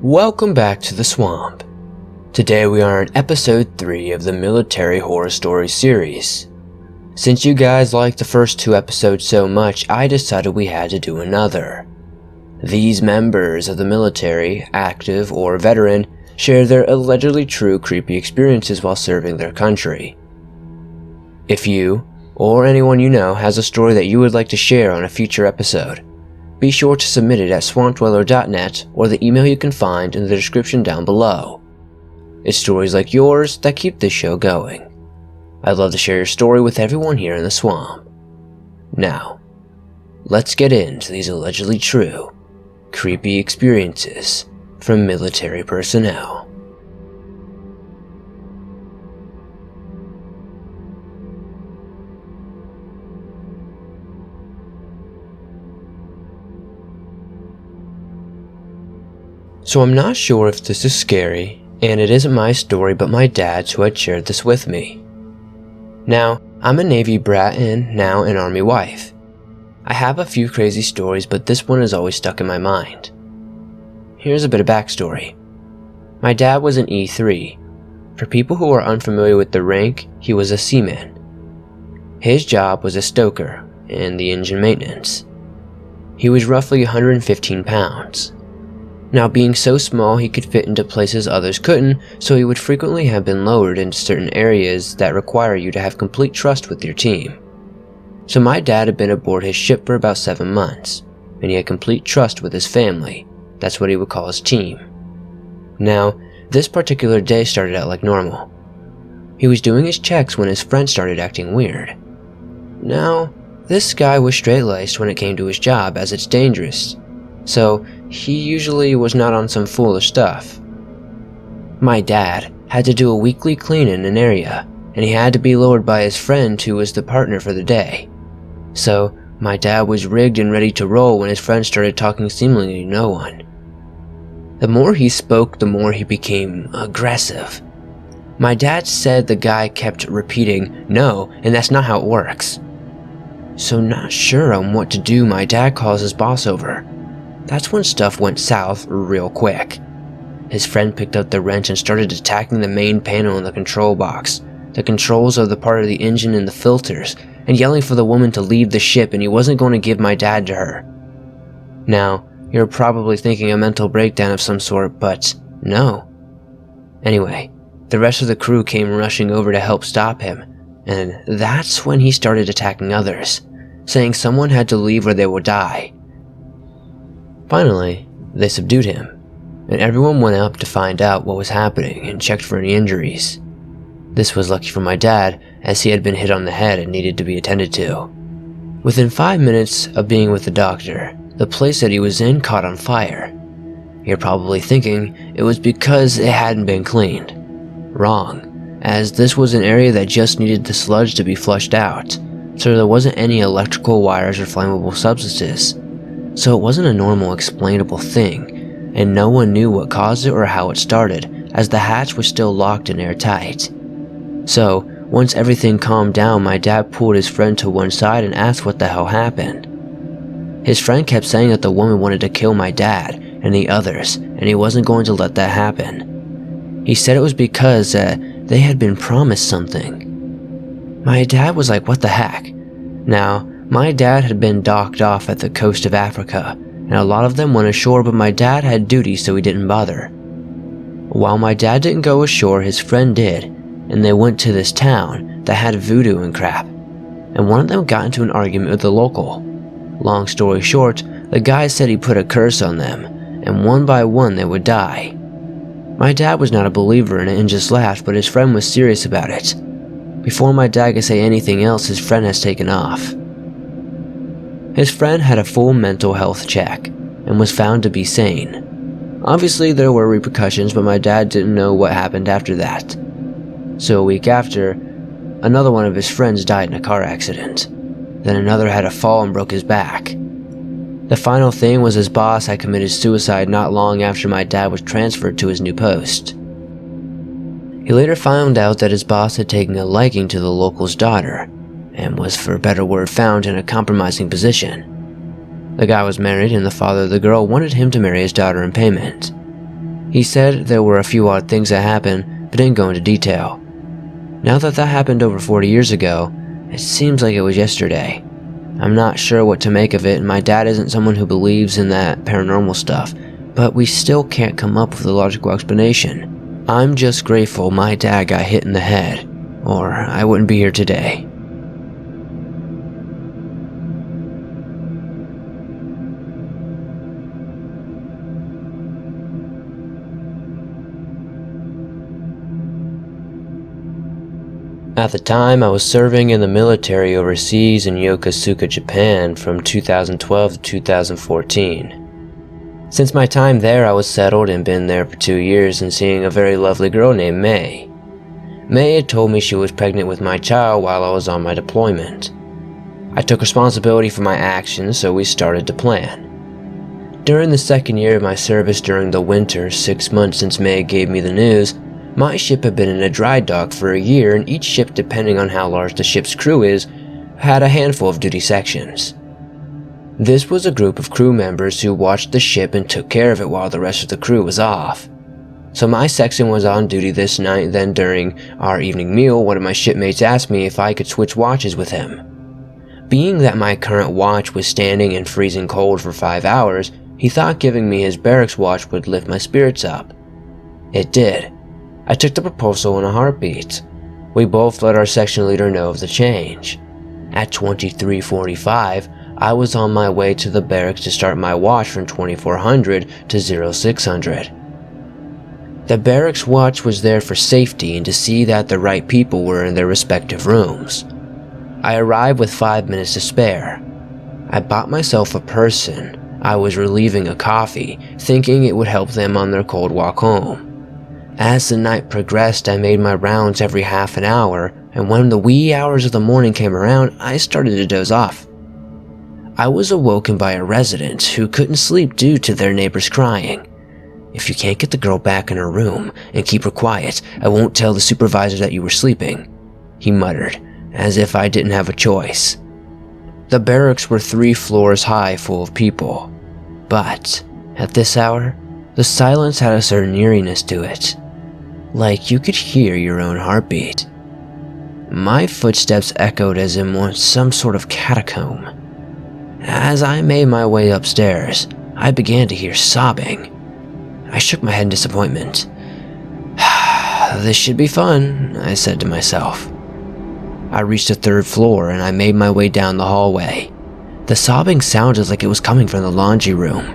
Welcome back to the swamp. Today we are on episode 3 of the military horror story series. Since you guys liked the first 2 episodes so much, I decided we had to do another. These members of the military, active or veteran, share their allegedly true creepy experiences while serving their country. If you, or anyone you know, has a story that you would like to share on a future episode, be sure to submit it at swampdweller.net or the email you can find in the description down below. It's stories like yours that keep this show going. I'd love to share your story with everyone here in the swamp. Now, let's get into these allegedly true, creepy experiences from military personnel. So I'm not sure if this is scary, and it isn't my story but my dad's who had shared this with me. Now, I'm a Navy brat and now an Army wife. I have a few crazy stories, but this one has always stuck in my mind. Here's a bit of backstory. My dad was an E3. For people who are unfamiliar with the rank, he was a seaman. His job was a stoker and the engine maintenance. He was roughly 115 pounds. Now, being so small, he could fit into places others couldn't, so he would frequently have been lowered into certain areas that require you to have complete trust with your team. So my dad had been aboard his ship for about 7 months, and he had complete trust with his family. That's what he would call his team. Now, this particular day started out like normal. He was doing his checks when his friend started acting weird. Now, this guy was straight-laced when it came to his job, as it's dangerous. So, he usually was not on some foolish stuff. My dad had to do a weekly clean in an area, and he had to be lowered by his friend who was the partner for the day. So, my dad was rigged and ready to roll when his friend started talking seemingly to no one. The more he spoke, the more he became aggressive. My dad said the guy kept repeating, "No, and that's not how it works." So not sure on what to do, my dad calls his boss over. That's when stuff went south real quick. His friend picked up the wrench and started attacking the main panel in the control box, the controls of the part of the engine and the filters, and yelling for the woman to leave the ship, and he wasn't going to give my dad to her. Now, you're probably thinking a mental breakdown of some sort, but no. Anyway, the rest of the crew came rushing over to help stop him, and that's when he started attacking others, saying someone had to leave or they would die. Finally, they subdued him, and everyone went up to find out what was happening and checked for any injuries. This was lucky for my dad, as he had been hit on the head and needed to be attended to. Within 5 minutes of being with the doctor, the place that he was in caught on fire. You're probably thinking it was because it hadn't been cleaned. Wrong, as this was an area that just needed the sludge to be flushed out, so there wasn't any electrical wires or flammable substances. So it wasn't a normal explainable thing, and no one knew what caused it or how it started, as the hatch was still locked and airtight. So, once everything calmed down, my dad pulled his friend to one side and asked what the hell happened. His friend kept saying that the woman wanted to kill my dad and the others, and he wasn't going to let that happen. He said it was because they had been promised something. My dad was like, what the heck? Now, my dad had been docked off at the coast of Africa, and a lot of them went ashore, but my dad had duty, so he didn't bother. While my dad didn't go ashore, his friend did, and they went to this town that had voodoo and crap, and one of them got into an argument with the local. Long story short, the guy said he put a curse on them, and one by one they would die. My dad was not a believer in it and just laughed, but his friend was serious about it. Before my dad could say anything else, his friend has taken off. His friend had a full mental health check and was found to be sane. Obviously there were repercussions, but my dad didn't know what happened after that. So a week after, another one of his friends died in a car accident. Then another had a fall and broke his back. The final thing was his boss had committed suicide not long after my dad was transferred to his new post. He later found out that his boss had taken a liking to the local's daughter, and was, for a better word, found in a compromising position. The guy was married, and the father of the girl wanted him to marry his daughter in payment. He said there were a few odd things that happened, but didn't go into detail. Now that happened over 40 years ago, it seems like it was yesterday. I'm not sure what to make of it, and my dad isn't someone who believes in that paranormal stuff, but we still can't come up with a logical explanation. I'm just grateful my dad got hit in the head, or I wouldn't be here today. At the time, I was serving in the military overseas in Yokosuka, Japan from 2012 to 2014. Since my time there, I was settled and been there for 2 years and seeing a very lovely girl named May. May had told me she was pregnant with my child while I was on my deployment. I took responsibility for my actions, so we started to plan. During the second year of my service during the winter, 6 months since May gave me the news, my ship had been in a dry dock for a year, and each ship, depending on how large the ship's crew is, had a handful of duty sections. This was a group of crew members who watched the ship and took care of it while the rest of the crew was off. So my section was on duty this night. Then during our evening meal, one of my shipmates asked me if I could switch watches with him. Being that my current watch was standing in freezing cold for 5 hours, he thought giving me his barracks watch would lift my spirits up. It did. I took the proposal in a heartbeat. We both let our section leader know of the change. At 23:45, I was on my way to the barracks to start my watch from 2400 to 0600. The barracks watch was there for safety and to see that the right people were in their respective rooms. I arrived with 5 minutes to spare. I bought myself a person. I was relieving a coffee, thinking it would help them on their cold walk home. As the night progressed, I made my rounds every half an hour, and when the wee hours of the morning came around, I started to doze off. I was awoken by a resident who couldn't sleep due to their neighbors crying. "If you can't get the girl back in her room and keep her quiet, I won't tell the supervisor that you were sleeping," he muttered, as if I didn't have a choice. The barracks were 3 floors high, full of people. But at this hour, the silence had a certain eeriness to it. Like you could hear your own heartbeat. My footsteps echoed as in some sort of catacomb. As I made my way upstairs, I began to hear sobbing. I shook my head in disappointment. "This should be fun," I said to myself. I reached the 3rd floor and I made my way down the hallway. The sobbing sounded like it was coming from the laundry room.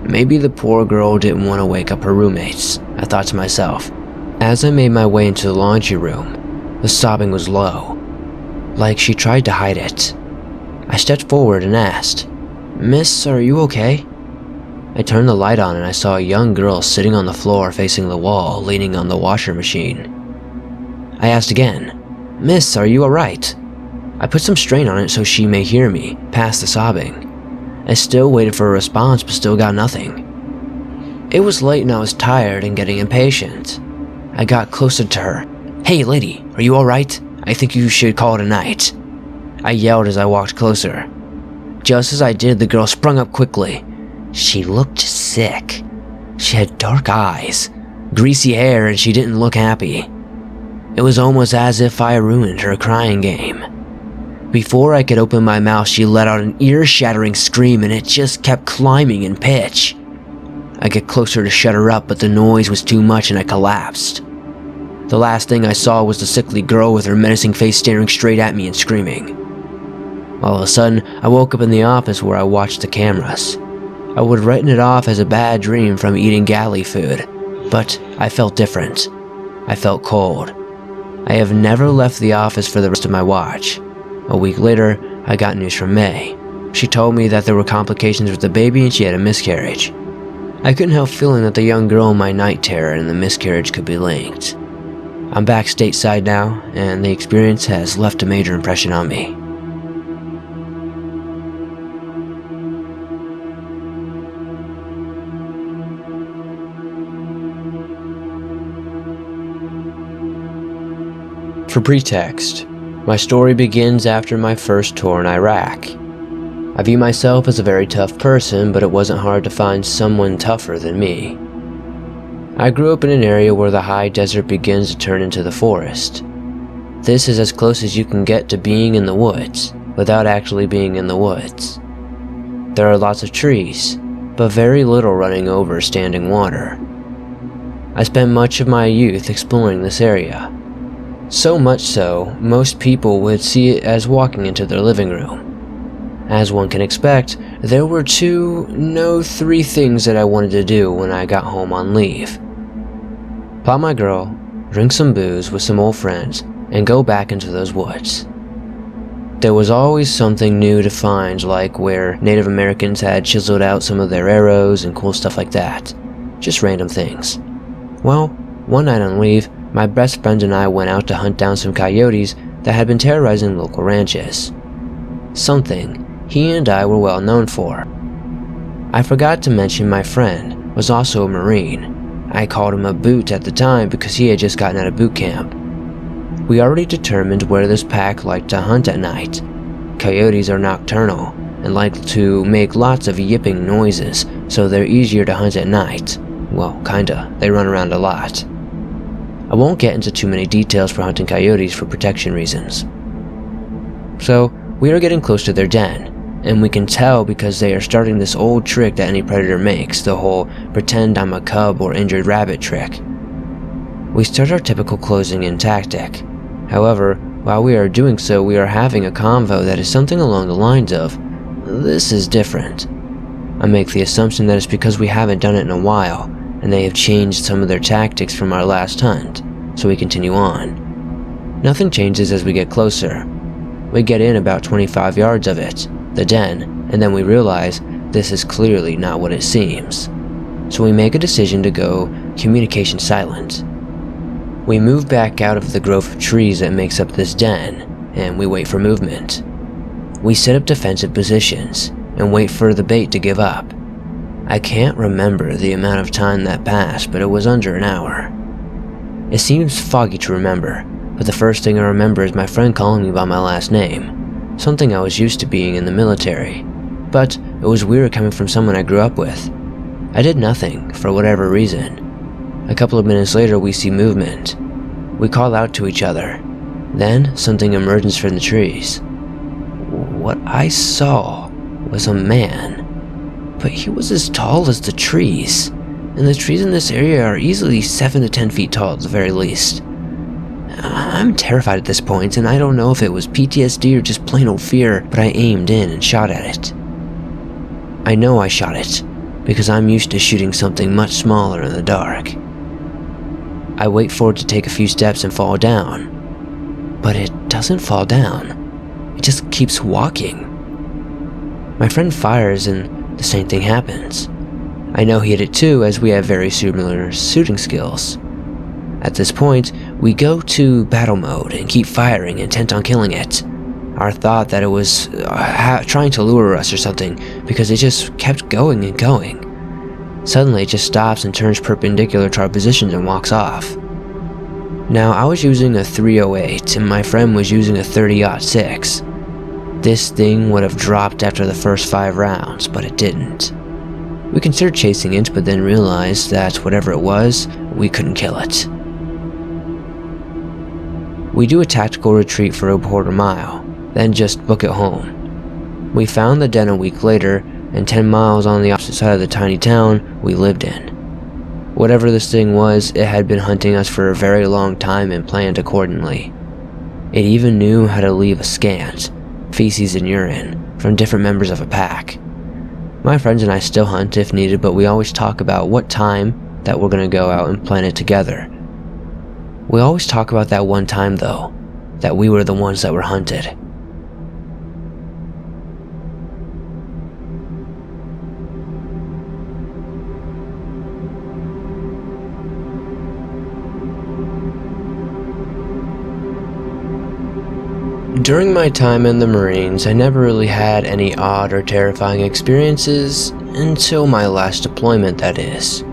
Maybe the poor girl didn't want to wake up her roommates, I thought to myself. As I made my way into the laundry room, the sobbing was low, like she tried to hide it. I stepped forward and asked, "Miss, are you okay?" I turned the light on and I saw a young girl sitting on the floor facing the wall, leaning on the washer machine. I asked again, "Miss, are you alright?" I put some strain on it so she may hear me, past the sobbing. I still waited for a response but still got nothing. It was late and I was tired and getting impatient. I got closer to her. "Hey lady, are you alright? I think you should call it a night," I yelled as I walked closer. Just as I did, the girl sprung up quickly. She looked sick. She had dark eyes, greasy hair, and she didn't look happy. It was almost as if I ruined her crying game. Before I could open my mouth, she let out an ear-shattering scream and it just kept climbing in pitch. I get closer to shut her up, but the noise was too much and I collapsed. The last thing I saw was the sickly girl with her menacing face staring straight at me and screaming. All of a sudden, I woke up in the office where I watched the cameras. I would have written it off as a bad dream from eating galley food, but I felt different. I felt cold. I have never left the office for the rest of my watch. A week later, I got news from May. She told me that there were complications with the baby and she had a miscarriage. I couldn't help feeling that the young girl in my night terror and the miscarriage could be linked. I'm back stateside now, and the experience has left a major impression on me. For pretext, my story begins after my first tour in Iraq. I view myself as a very tough person, but it wasn't hard to find someone tougher than me. I grew up in an area where the high desert begins to turn into the forest. This is as close as you can get to being in the woods, without actually being in the woods. There are lots of trees, but very little running over standing water. I spent much of my youth exploring this area. So much so, most people would see it as walking into their living room. As one can expect, there were three things that I wanted to do when I got home on leave. Plot my girl, drink some booze with some old friends, and go back into those woods. There was always something new to find, like where Native Americans had chiseled out some of their arrows and cool stuff like that. Just random things. Well, one night on leave, my best friend and I went out to hunt down some coyotes that had been terrorizing local ranches. Something he and I were well known for. I forgot to mention my friend was also a Marine. I called him a boot at the time because he had just gotten out of boot camp. We already determined where this pack liked to hunt at night. Coyotes are nocturnal and like to make lots of yipping noises, so they're easier to hunt at night. Well, kinda. They run around a lot. I won't get into too many details for hunting coyotes for protection reasons. So, we are getting close to their den, and we can tell because they are starting this old trick that any predator makes, the whole pretend I'm a cub or injured rabbit trick. We start our typical closing in tactic. However, while we are doing so, we are having a convo that is something along the lines of, "This is different." I make the assumption that it's because we haven't done it in a while, and they have changed some of their tactics from our last hunt, so we continue on. Nothing changes as we get closer. We get in about 25 yards of it, the den, and then we realize this is clearly not what it seems. So we make a decision to go communication silent. We move back out of the grove of trees that makes up this den, and we wait for movement. We set up defensive positions, and wait for the bait to give up. I can't remember the amount of time that passed, but it was under an hour. It seems foggy to remember, but the first thing I remember is my friend calling me by my last name, something I was used to being in the military, but it was weird coming from someone I grew up with. I did nothing, for whatever reason. A couple of minutes later, we see movement. We call out to each other. Then, something emerges from the trees. What I saw was a man, but he was as tall as the trees, and the trees in this area are easily 7 to 10 feet tall at the very least. I'm terrified at this point, and I don't know if it was PTSD or just plain old fear, but I aimed in and shot at it. I know I shot it, because I'm used to shooting something much smaller in the dark. I wait for it to take a few steps and fall down, but it doesn't fall down. It just keeps walking. My friend fires and the same thing happens. I know he hit it too, as we have very similar shooting skills. At this point, we go to battle mode and keep firing, intent on killing it. Our thought that it was trying to lure us or something, because it just kept going and going. Suddenly it just stops and turns perpendicular to our positions and walks off. Now, I was using a 308 and my friend was using a 30-06. This thing would have dropped after the first 5 rounds, but it didn't. We considered chasing it, but then realized that whatever it was, we couldn't kill it. We do a tactical retreat for a quarter mile, then just book it home. We found the den a week later, and 10 miles on the opposite side of the tiny town we lived in. Whatever this thing was, it had been hunting us for a very long time and planned accordingly. It even knew how to leave a scant, feces and urine, from different members of a pack. My friends and I still hunt if needed, but we always talk about what time that we're going to go out and plan it together. We always talk about that one time though, that we were the ones that were hunted. During my time in the Marines, I never really had any odd or terrifying experiences until my last deployment, that is.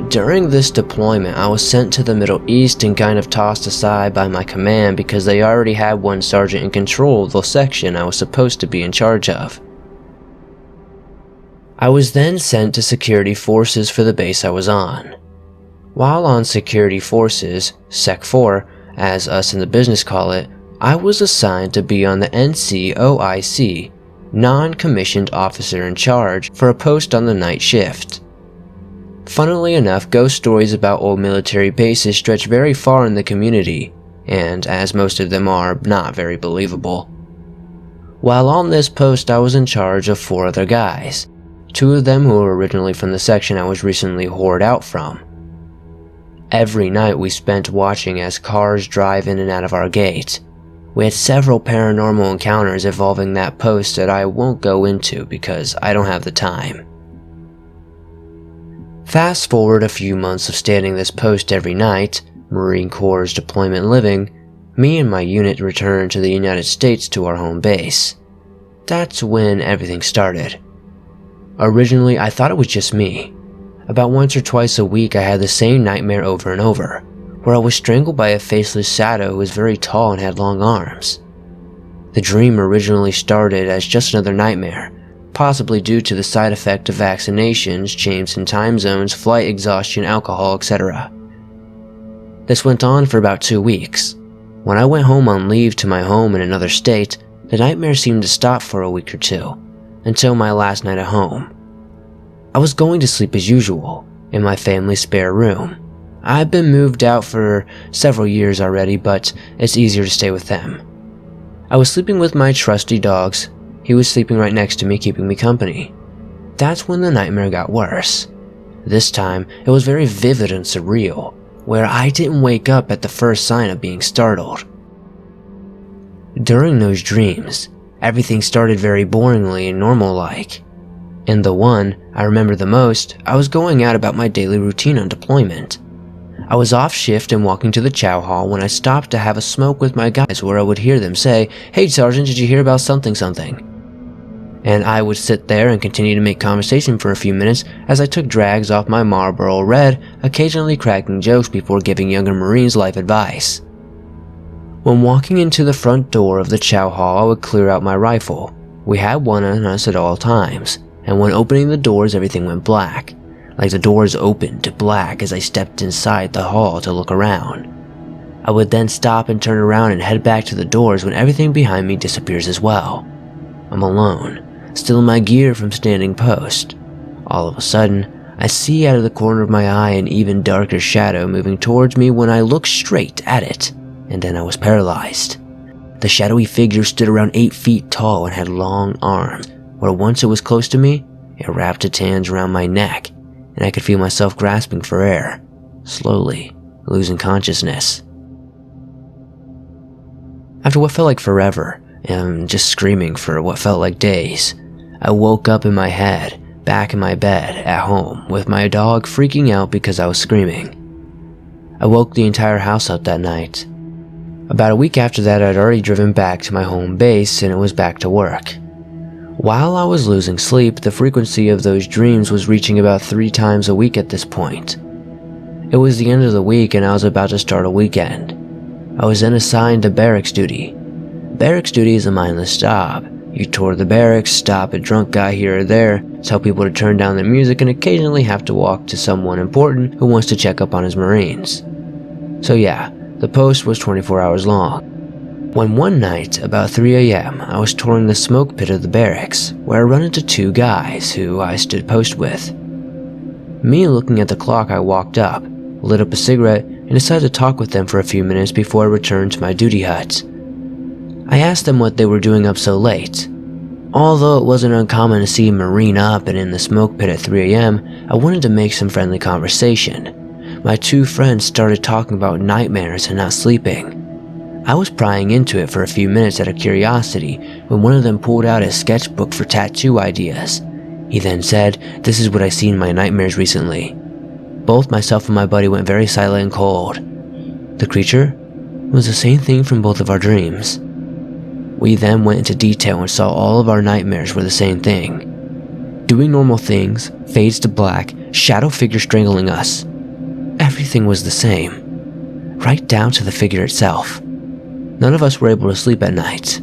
During this deployment, I was sent to the Middle East and kind of tossed aside by my command because they already had one sergeant in control of the section I was supposed to be in charge of. I was then sent to security forces for the base I was on. While on security forces, Sec 4, as us in the business call it, I was assigned to be on the NCOIC, non-commissioned officer in charge, for a post on the night shift. Funnily enough, ghost stories about old military bases stretch very far in the community, and as most of them are, not very believable. While on this post, I was in charge of 4 other guys, 2 of them who were originally from the section I was recently whored out from. Every night we spent watching as cars drive in and out of our gate. We had several paranormal encounters involving that post that I won't go into because I don't have the time. Fast forward a few months of standing this post every night, Marine Corps deployment living, me and my unit returned to the United States to our home base. That's when everything started. Originally, I thought it was just me. About once or twice a week I had the same nightmare over and over, where I was strangled by a faceless shadow who was very tall and had long arms. The dream originally started as just another nightmare, possibly due to the side effect of vaccinations, changes in time zones, flight exhaustion, alcohol, etc. This went on for about 2 weeks. When I went home on leave to my home in another state, the nightmare seemed to stop for a week or 2, until my last night at home. I was going to sleep as usual, in my family's spare room. I've been moved out for several years already, but it's easier to stay with them. I was sleeping with my trusty dogs. He was sleeping right next to me, keeping me company. That's when the nightmare got worse. This time, it was very vivid and surreal, where I didn't wake up at the first sign of being startled. During those dreams, everything started very boringly and normal-like. In the one I remember the most, I was going out about my daily routine on deployment. I was off shift and walking to the chow hall when I stopped to have a smoke with my guys, where I would hear them say, "Hey Sergeant, did you hear about something?" And I would sit there and continue to make conversation for a few minutes as I took drags off my Marlboro Red, occasionally cracking jokes before giving younger Marines life advice. When walking into the front door of the chow hall, I would clear out my rifle. We had one on us at all times, and when opening the doors, everything went black, like the doors opened to black as I stepped inside the hall to look around. I would then stop and turn around and head back to the doors when everything behind me disappears as well. I'm alone, still in my gear from standing post. All of a sudden, I see out of the corner of my eye an even darker shadow moving towards me when I look straight at it, and then I was paralyzed. The shadowy figure stood around 8 feet tall and had long arms, where once it was close to me, it wrapped its hands around my neck, and I could feel myself grasping for air, slowly losing consciousness. After what felt like forever, and just screaming for what felt like days, I woke up in my head, back in my bed at home, with my dog freaking out because I was screaming. I woke the entire house up that night. About a week after that, I'd already driven back to my home base and it was back to work. While I was losing sleep, the frequency of those dreams was reaching about 3 times a week at this point. It was the end of the week and I was about to start a weekend. I was then assigned to barracks duty. Barracks duty is a mindless job. You tour the barracks, stop a drunk guy here or there, tell people to turn down their music, and occasionally have to walk to someone important who wants to check up on his Marines. So yeah, the post was 24 hours long. When one night, about 3 a.m., I was touring the smoke pit of the barracks, where I run into 2 guys who I stood post with. Me looking at the clock, I walked up, lit up a cigarette, and decided to talk with them for a few minutes before I returned to my duty hut. I asked them what they were doing up so late. Although it wasn't uncommon to see a Marine up and in the smoke pit at 3 a.m., I wanted to make some friendly conversation. My 2 friends started talking about nightmares and not sleeping. I was prying into it for a few minutes out of curiosity when one of them pulled out his sketchbook for tattoo ideas. He then said, "This is what I see in my nightmares recently." Both myself and my buddy went very silent and cold. The creature was the same thing from both of our dreams. We then went into detail and saw all of our nightmares were the same thing. Doing normal things, fades to black, shadow figure strangling us. Everything was the same, right down to the figure itself. None of us were able to sleep at night.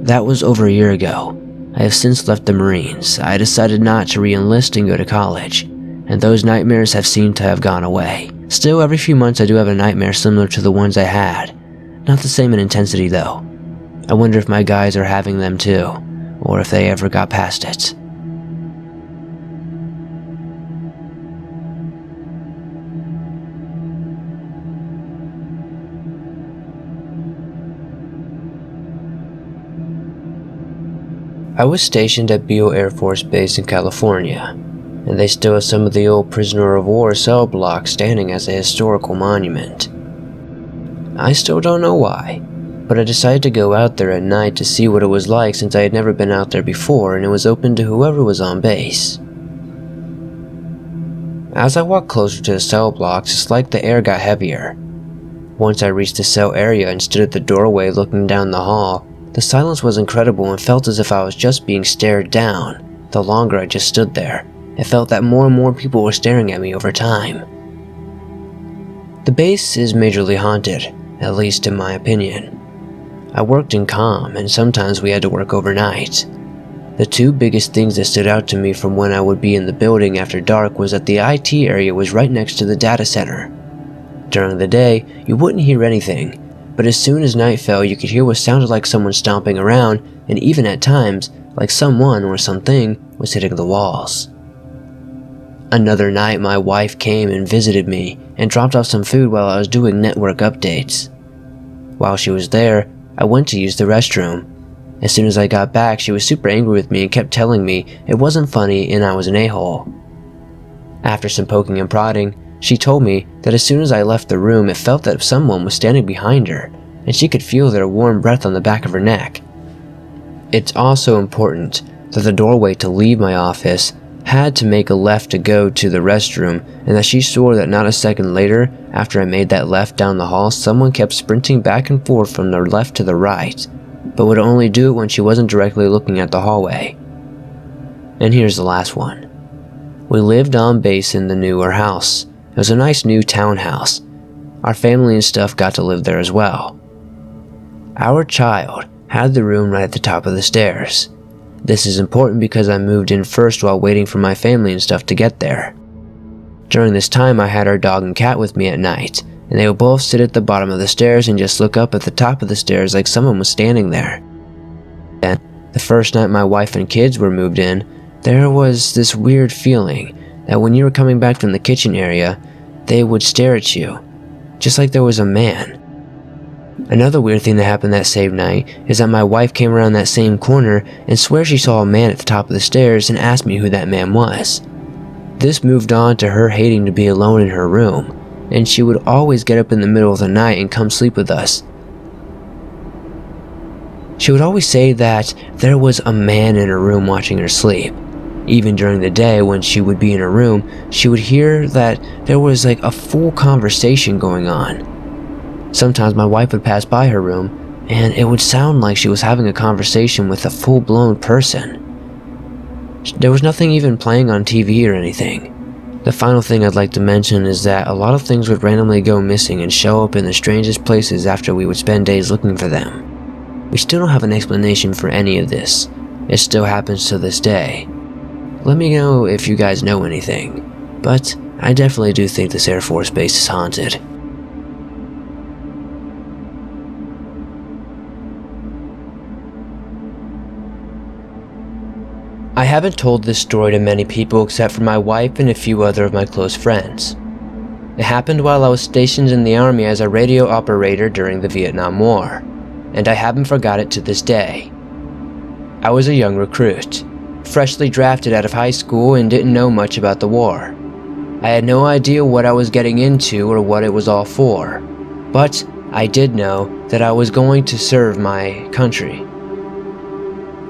That was over a year ago. I have since left the Marines. I decided not to re-enlist and go to college, and those nightmares have seemed to have gone away. Still, every few months I do have a nightmare similar to the ones I had. Not the same in intensity though. I wonder if my guys are having them too, or if they ever got past it. I was stationed at Beale Air Force Base in California, and they still have some of the old prisoner of war cell blocks standing as a historical monument. I still don't know why, but I decided to go out there at night to see what it was like since I had never been out there before and it was open to whoever was on base. As I walked closer to the cell blocks, it's like the air got heavier. Once I reached the cell area and stood at the doorway looking down the hall, the silence was incredible and felt as if I was just being stared down. The longer I just stood there, it felt that more and more people were staring at me over time. The base is majorly haunted, at least in my opinion. I worked in comm, and sometimes we had to work overnight. The two biggest things that stood out to me from when I would be in the building after dark was that the IT area was right next to the data center. During the day, you wouldn't hear anything, but as soon as night fell, you could hear what sounded like someone stomping around, and even at times, like someone or something was hitting the walls. Another night, my wife came and visited me and dropped off some food while I was doing network updates. While she was there, I went to use the restroom. As soon as I got back, she was super angry with me and kept telling me it wasn't funny and I was an a-hole. After some poking and prodding, she told me that as soon as I left the room, it felt that someone was standing behind her, and she could feel their warm breath on the back of her neck. It's also important that the doorway to leave my office had to make a left to go to the restroom, and that she swore that not a second later, after I made that left down the hall, someone kept sprinting back and forth from the left to the right, but would only do it when she wasn't directly looking at the hallway. And here's the last one. We lived on base in the newer house. It was a nice new townhouse. Our family and stuff got to live there as well. Our child had the room right at the top of the stairs. This is important because I moved in first while waiting for my family and stuff to get there. During this time, I had our dog and cat with me at night, and they would both sit at the bottom of the stairs and just look up at the top of the stairs like someone was standing there. Then, the first night my wife and kids were moved in, there was this weird feeling that when you were coming back from the kitchen area, they would stare at you, just like there was a man. Another weird thing that happened that same night is that my wife came around that same corner and swears she saw a man at the top of the stairs and asked me who that man was. This moved on to her hating to be alone in her room, and she would always get up in the middle of the night and come sleep with us. She would always say that there was a man in her room watching her sleep. Even during the day when she would be in her room, she would hear that there was like a full conversation going on. Sometimes my wife would pass by her room, and it would sound like she was having a conversation with a full-blown person. There was nothing even playing on TV or anything. The final thing I'd like to mention is that a lot of things would randomly go missing and show up in the strangest places after we would spend days looking for them. We still don't have an explanation for any of this. It still happens to this day. Let me know if you guys know anything, but I definitely do think this Air Force base is haunted. I haven't told this story to many people except for my wife and a few other of my close friends. It happened while I was stationed in the Army as a radio operator during the Vietnam War, and I haven't forgot it to this day. I was a young recruit, freshly drafted out of high school and didn't know much about the war. I had no idea what I was getting into or what it was all for, but I did know that I was going to serve my country.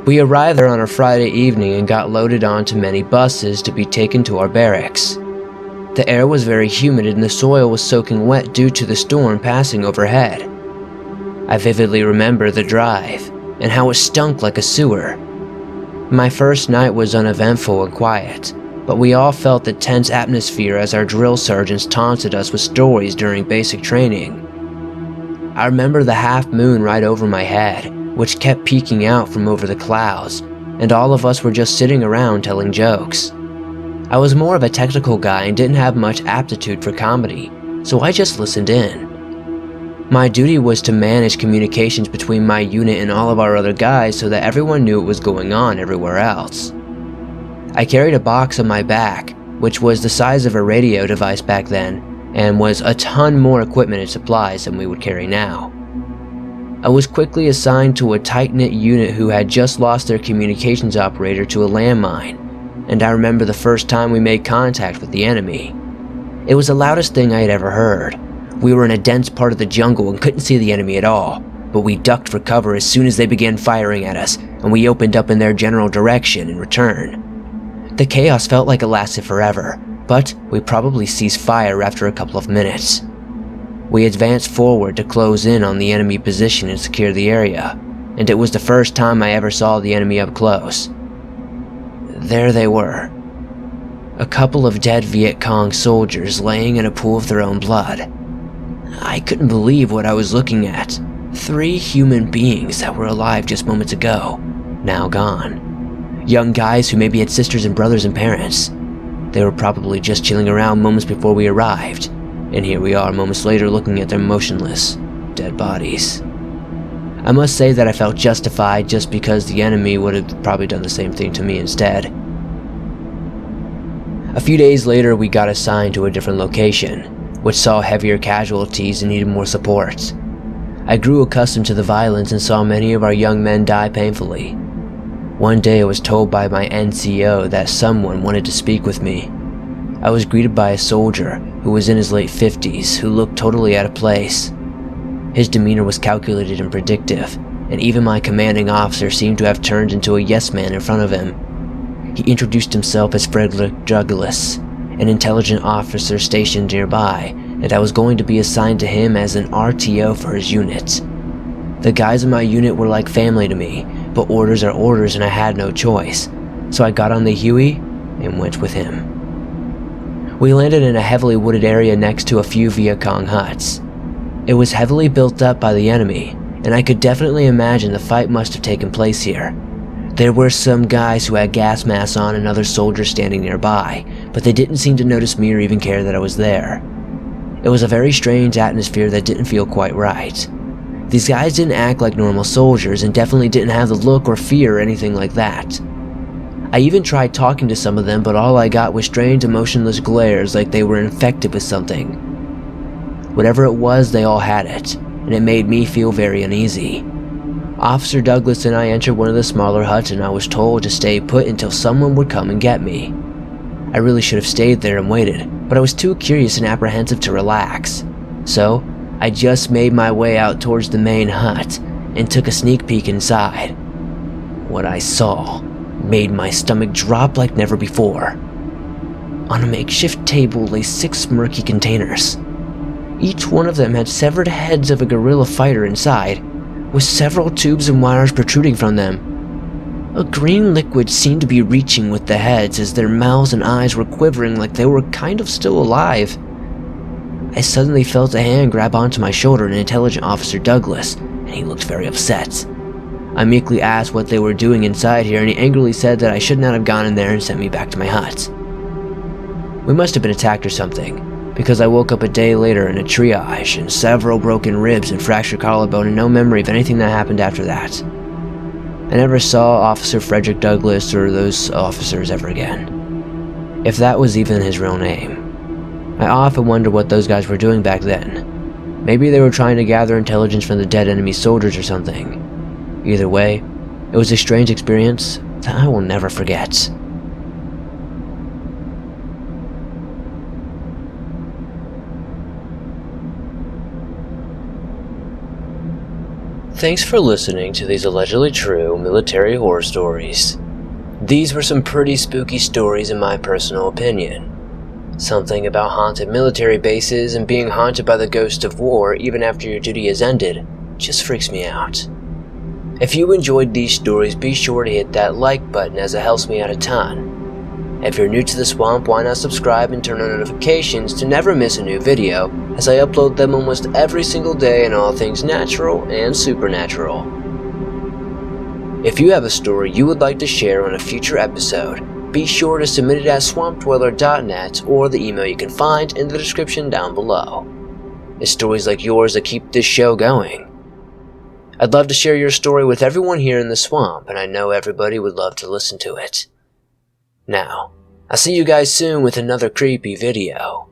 We arrived there on a Friday evening and got loaded onto many buses to be taken to our barracks. The air was very humid and the soil was soaking wet due to the storm passing overhead. I vividly remember the drive and how it stunk like a sewer. My first night was uneventful and quiet, but we all felt the tense atmosphere as our drill sergeants taunted us with stories during basic training. I remember the half moon right over my head, which kept peeking out from over the clouds, and all of us were just sitting around telling jokes. I was more of a technical guy and didn't have much aptitude for comedy, so I just listened in. My duty was to manage communications between my unit and all of our other guys so that everyone knew what was going on everywhere else. I carried a box on my back, which was the size of a radio device back then, and was a ton more equipment and supplies than we would carry now. I was quickly assigned to a tight-knit unit who had just lost their communications operator to a landmine, and I remember the first time we made contact with the enemy. It was the loudest thing I had ever heard. We were in a dense part of the jungle and couldn't see the enemy at all, but we ducked for cover as soon as they began firing at us, and we opened up in their general direction in return. The chaos felt like it lasted forever, but we probably ceased fire after a couple of minutes. We advanced forward to close in on the enemy position and secure the area, and it was the first time I ever saw the enemy up close. There they were. A couple of dead Viet Cong soldiers laying in a pool of their own blood. I couldn't believe what I was looking at. 3 human beings that were alive just moments ago, now gone. Young guys who maybe had sisters and brothers and parents. They were probably just chilling around moments before we arrived, and here we are moments later looking at their motionless, dead bodies. I must say that I felt justified just because the enemy would have probably done the same thing to me instead. A few days later, we got assigned to a different location, which saw heavier casualties and needed more support. I grew accustomed to the violence and saw many of our young men die painfully. One day I was told by my NCO that someone wanted to speak with me. I was greeted by a soldier who was in his late 50s who looked totally out of place. His demeanor was calculated and predictive, and even my commanding officer seemed to have turned into a yes man in front of him. He introduced himself as Frederick Douglas, an intelligent officer stationed nearby, and I was going to be assigned to him as an RTO for his unit. The guys in my unit were like family to me, but orders are orders and I had no choice, so I got on the Huey and went with him. We landed in a heavily wooded area next to a few Viet Cong huts. It was heavily built up by the enemy, and I could definitely imagine the fight must have taken place here. There were some guys who had gas masks on and other soldiers standing nearby, but they didn't seem to notice me or even care that I was there. It was a very strange atmosphere that didn't feel quite right. These guys didn't act like normal soldiers and definitely didn't have the look or fear or anything like that. I even tried talking to some of them, but all I got was strange emotionless glares like they were infected with something. Whatever it was, they all had it, and it made me feel very uneasy. Officer Douglas and I entered one of the smaller huts and I was told to stay put until someone would come and get me. I really should have stayed there and waited, but I was too curious and apprehensive to relax. So, I just made my way out towards the main hut and took a sneak peek inside. What I saw made my stomach drop like never before. On a makeshift table lay 6 murky containers. Each one of them had severed heads of a guerrilla fighter inside, with several tubes and wires protruding from them. A green liquid seemed to be reaching with the heads as their mouths and eyes were quivering like they were kind of still alive. I suddenly felt a hand grab onto my shoulder, an intelligent Officer Douglas, and he looked very upset. I meekly asked what they were doing inside here, and he angrily said that I should not have gone in there and sent me back to my hut. We must have been attacked or something, because I woke up a day later in a triage and several broken ribs and fractured collarbone and no memory of anything that happened after that. I never saw Officer Frederick Douglas or those officers ever again, if that was even his real name. I often wonder what those guys were doing back then. Maybe they were trying to gather intelligence from the dead enemy soldiers or something. Either way, it was a strange experience that I will never forget. Thanks for listening to these allegedly true military horror stories. These were some pretty spooky stories in my personal opinion. Something about haunted military bases and being haunted by the ghost of war even after your duty has ended just freaks me out. If you enjoyed these stories, be sure to hit that like button as it helps me out a ton. If you're new to the swamp, why not subscribe and turn on notifications to never miss a new video, as I upload them almost every single day on all things natural and supernatural. If you have a story you would like to share on a future episode, be sure to submit it at swampdweller.net or the email you can find in the description down below. It's stories like yours that keep this show going. I'd love to share your story with everyone here in the swamp, and I know everybody would love to listen to it. Now, I'll see you guys soon with another creepy video.